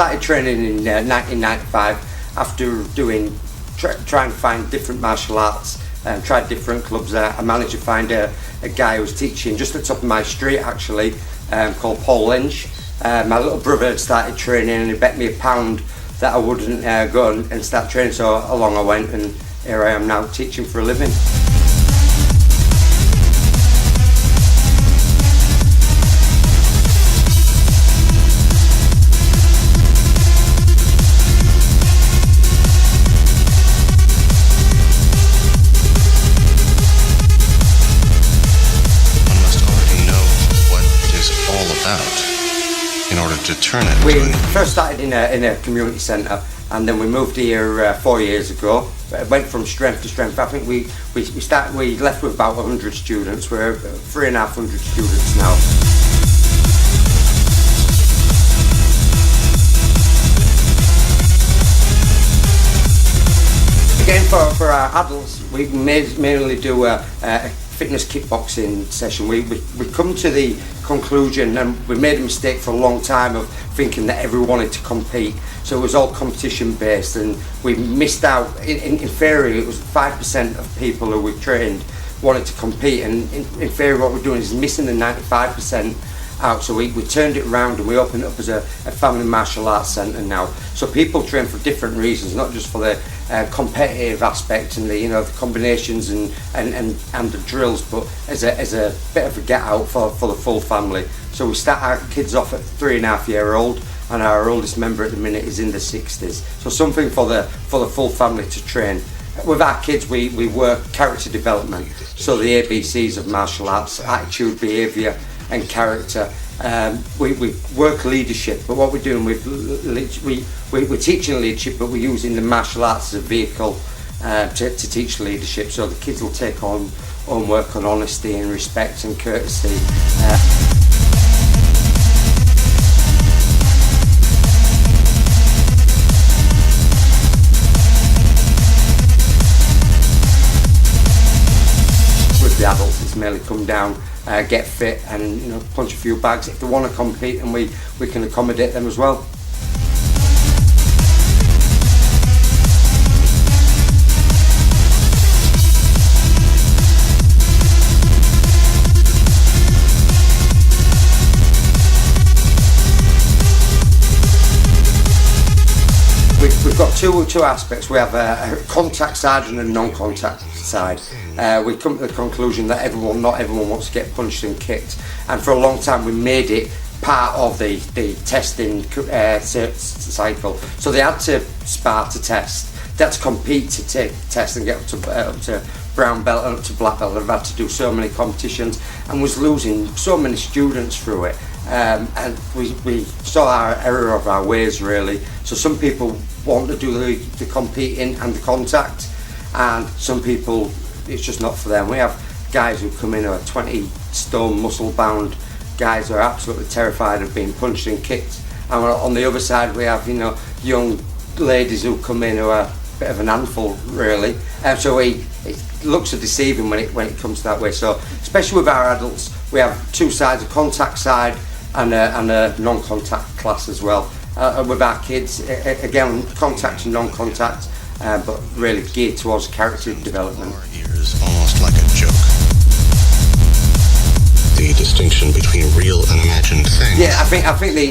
started training in 1995 after trying to find different martial arts and tried different clubs. I managed to find a guy who was teaching just at the top of my street actually, called Paul Lynch. My little brother had started training and he bet me £1 that I wouldn't go and start training, so along I went, and here I am now teaching for a living. In order to turn it. We first started in a community centre, and then we moved here 4 years ago. It went from strength to strength. I think we left with about 100 students. We're 350 students now. Again, for our adults, we mainly do a fitness kickboxing session. We come to the conclusion, and we made a mistake for a long time of thinking that everyone wanted to compete, so it was all competition based, and we missed out. In theory, it was 5% of people who we trained wanted to compete, and in theory what we're doing is missing the 95% out. So we turned it around and we opened it up as a family martial arts centre now. So people train for different reasons, not just for the competitive aspect and the combinations and the drills, but as a bit of a get out for the full family. So we start our kids off at 3.5-year-old, and our oldest member at the minute is in the 60s. So something for the full family to train. With our kids, we work character development, so the ABCs of martial arts: attitude, behaviour and character. We work leadership, but what we're doing we're teaching leadership, but we're using the martial arts as a vehicle to teach leadership. So the kids will take on work on honesty and respect and courtesy. With the adults, it's mainly come down, get fit and punch a few bags if they want to compete, and we can accommodate them as well. We've got two aspects. We have a contact side and a non-contact side. We come to the conclusion that not everyone wants to get punched and kicked, and for a long time we made it part of the testing cycle. So they had to spar to test, they had to compete to take tests and get up to brown belt and up to black belt. They've had to do so many competitions and was losing so many students through it. And we saw our error of our ways really. So some people want to do the competing and the contact, and some people it's just not for them. We have guys who come in who are 20 stone muscle bound guys who are absolutely terrified of being punched and kicked, and on the other side we have young ladies who come in who are a bit of an handful really. So it looks deceiving when it comes that way. So especially with our adults, we have two sides: a contact side and a non-contact class as well. With our kids, again, contact and non-contact, but really geared towards character development. Our ears almost like a joke. The distinction between real and imagined things. Yeah, I think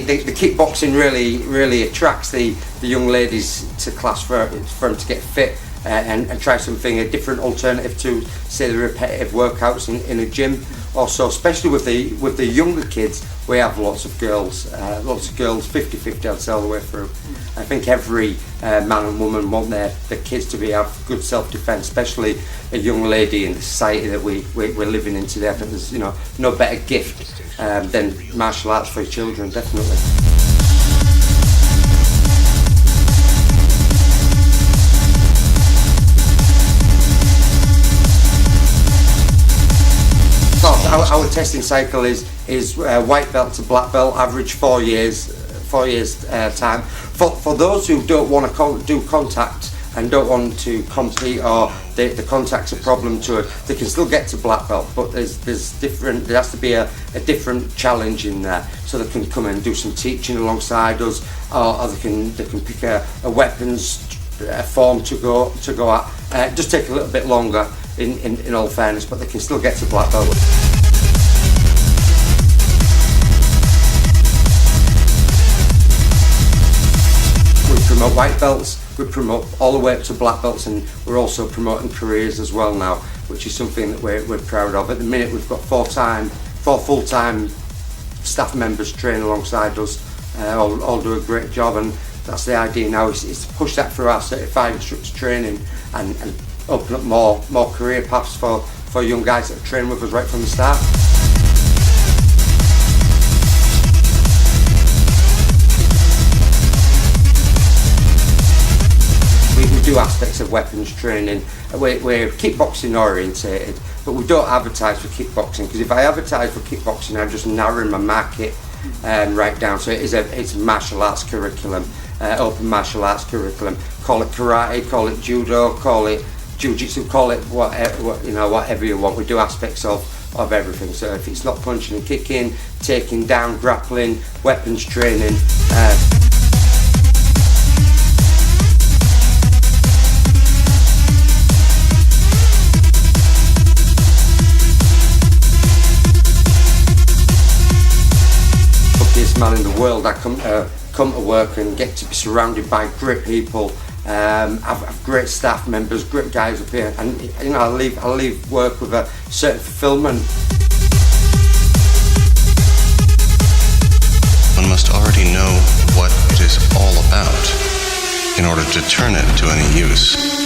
the kickboxing really attracts the young ladies to class for them to get fit and try something, a different alternative to say the repetitive workouts in a gym. Also, especially with the younger kids, we have lots of girls, 50-50 I'd say all the way through. I think every man and woman want their kids to have good self-defense, especially a young lady in the society that we're living in today. I think there's no better gift than martial arts for children, definitely. Our testing cycle is white belt to black belt, average 4 years time. For those who don't want to do contact, and don't want to compete, or the contact's a problem to it, they can still get to black belt, but there has to be a different challenge in there, so they can come and do some teaching alongside us, or they can pick a weapons form to go at. Just take a little bit longer in all fairness, but they can still get to black belt. We promote white belts, we promote all the way up to black belts, and we're also promoting careers as well now, which is something that we're proud of. At the minute we've got four full-time staff members train alongside us, all do a great job, and that's the idea now, is to push that through our certified instructor training and open up more career paths for young guys that have trained with us right from the start. We do aspects of weapons training. We're kickboxing orientated, but we don't advertise for kickboxing, because if I advertise for kickboxing, I'm just narrowing my market right down. So it's a martial arts curriculum, open martial arts curriculum. Call it karate, call it judo, call it jiu-jitsu, call it whatever you want. We do aspects of everything. So if it's not punching and kicking, taking down, grappling, weapons training. Man in the world, I come to work and get to be surrounded by great people. I've great staff members, great guys up here, and I leave work with a certain fulfillment. One must already know what it is all about in order to turn it to any use.